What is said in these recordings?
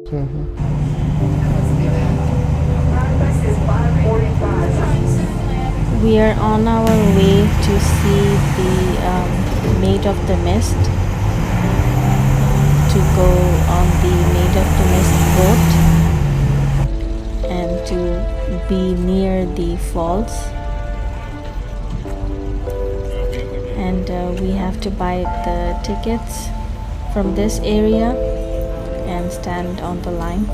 We are on our way to see the Maid of the Mist, to go on the Maid of the Mist boat and to be near the falls. And we have to buy the tickets from this area and stand on the line.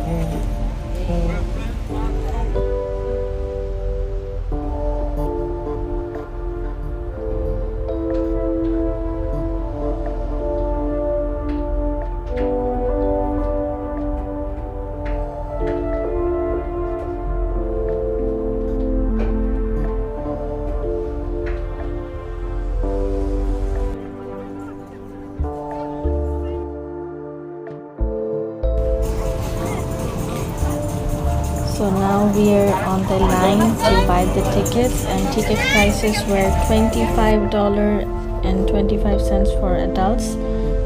So now we are on the line to buy the tickets, and ticket prices were $25.25 for adults,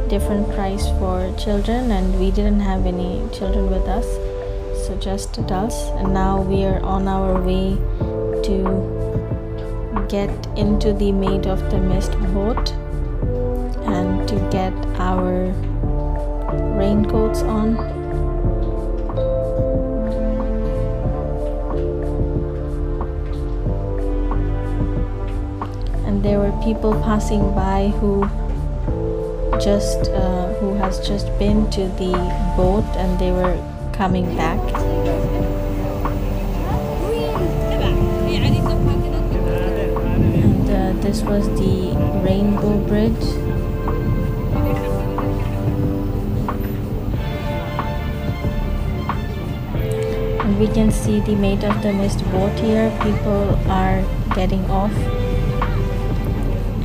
different price for children, and we didn't have any children with us, so just adults. And now we are on our way to get into the Maid of the Mist boat and to get our raincoats on. And there were people passing by who has just been to the boat, and they were coming back. And this was the Rainbow Bridge. And we can see the Maid of the Mist boat here. People are getting off.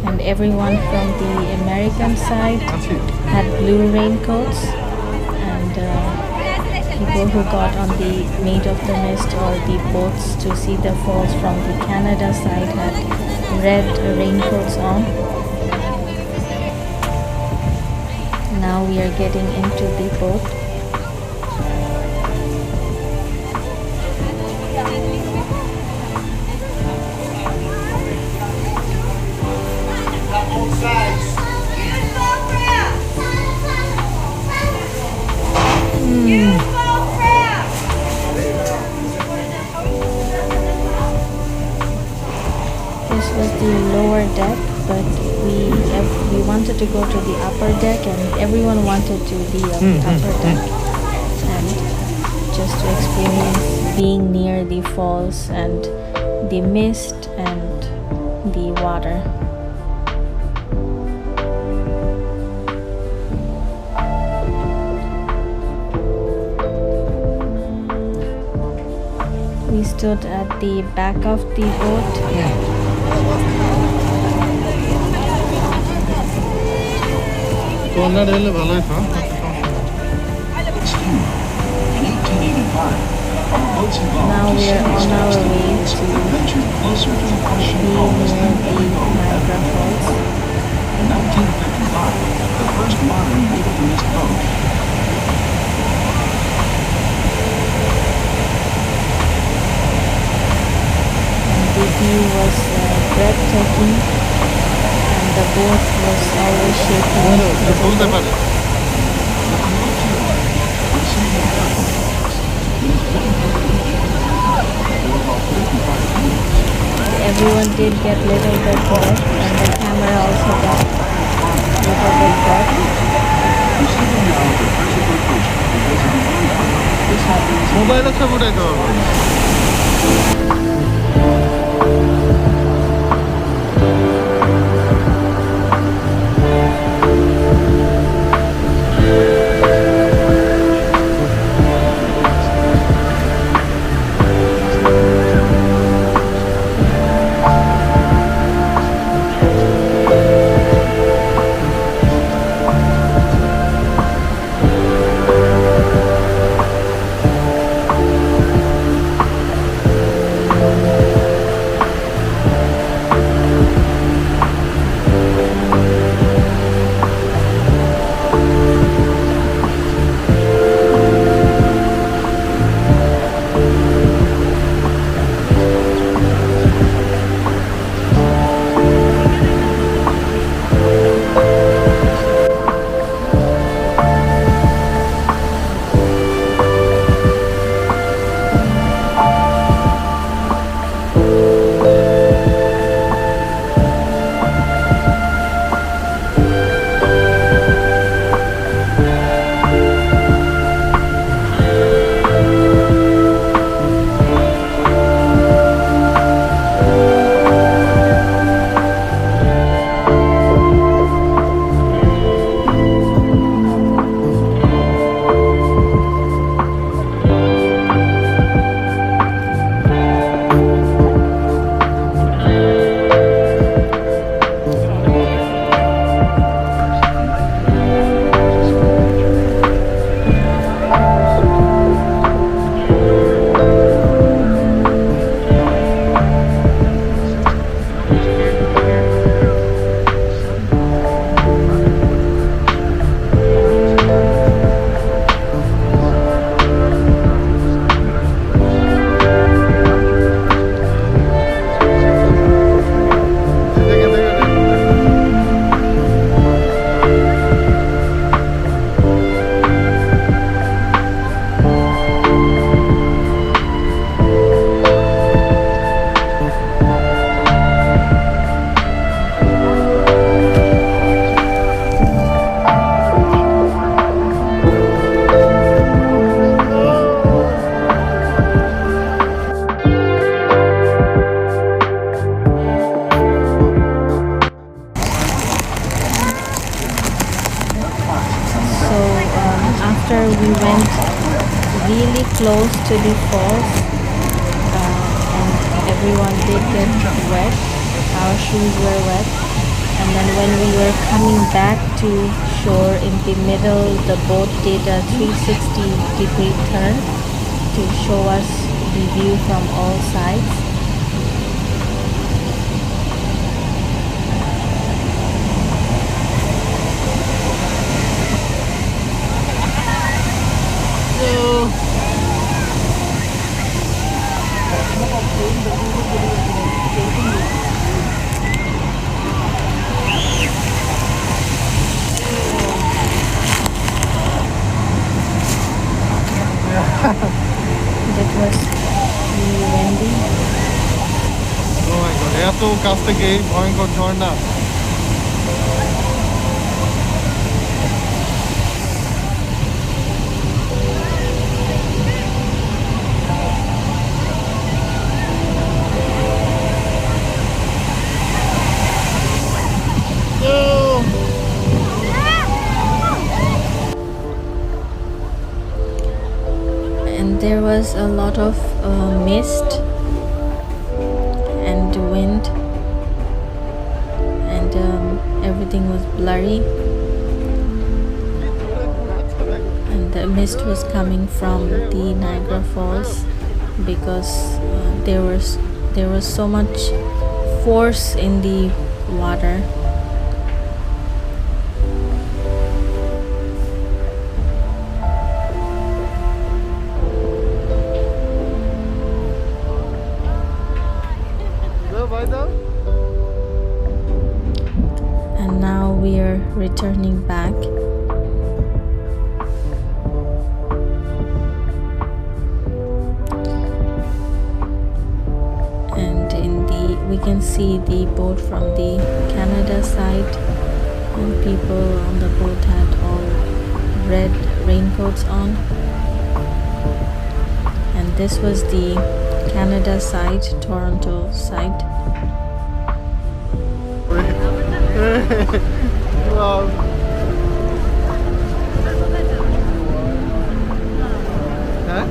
And everyone from the American side had blue raincoats, and people who got on the Maid of the Mist or the boats to see the falls from the Canada side had red raincoats on. Now we are getting into the boat. This was the lower deck, but we wanted to go to the upper deck, and everyone wanted to be on the upper deck, and just to experience being near the falls and the mist and the water. We stood at the back of the boat. Now we are on our way to be near the Niagara Falls. In 1955, the first modern Maid of the Mist boat. The view was breathtaking, and the boat was always shaking. Everyone did get a little bit wet, and the camera also got a little bit wet. 모바일로 켜보래도 went really close to the falls, and everyone did get wet. Our shoes were wet, and then when we were coming back to shore in the middle, the boat did a 360-degree turn to show us the view from all sides. That was really windy. Oh my God, এত কাছ থেকে এই ভয়ঙ্কর ঝর্ণা। And there was a lot of mist and wind, and everything was blurry, and the mist was coming from the Niagara Falls because there was so much force in the water. And now we are returning back. And we can see the boat from the Canada side, and people on the boat had all red raincoats on. And this was the Canada side, Toronto side. Wow. হ্যাঁ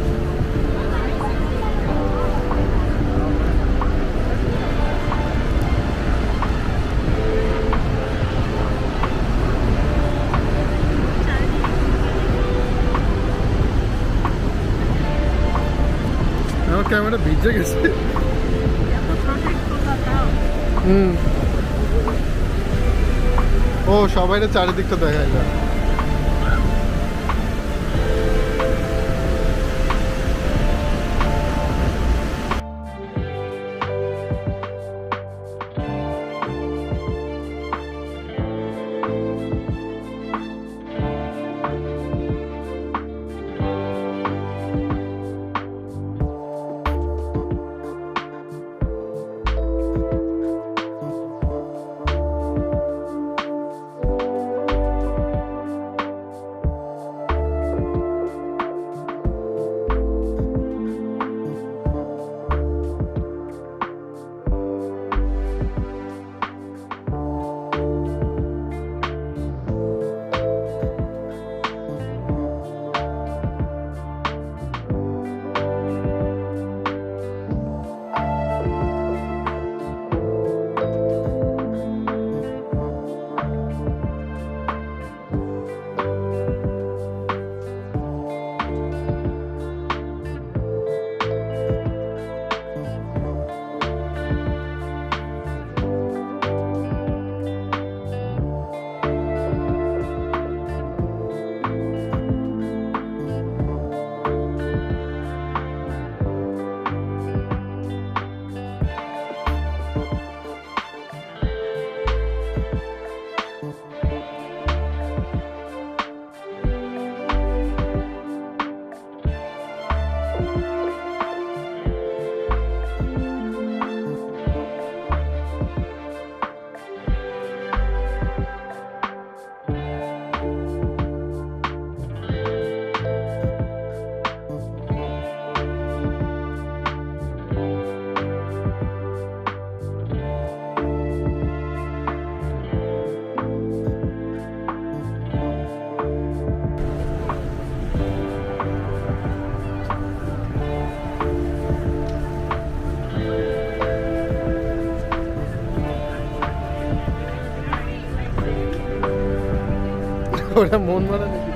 আমার camera ভিজে গেছে। ও সবাইরে চারিদিকটা দেখায় যায়। ওটা মন মারা নাকি?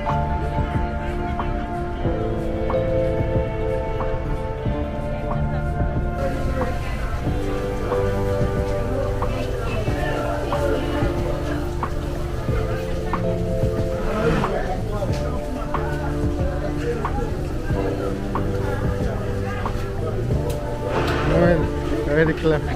Very clever.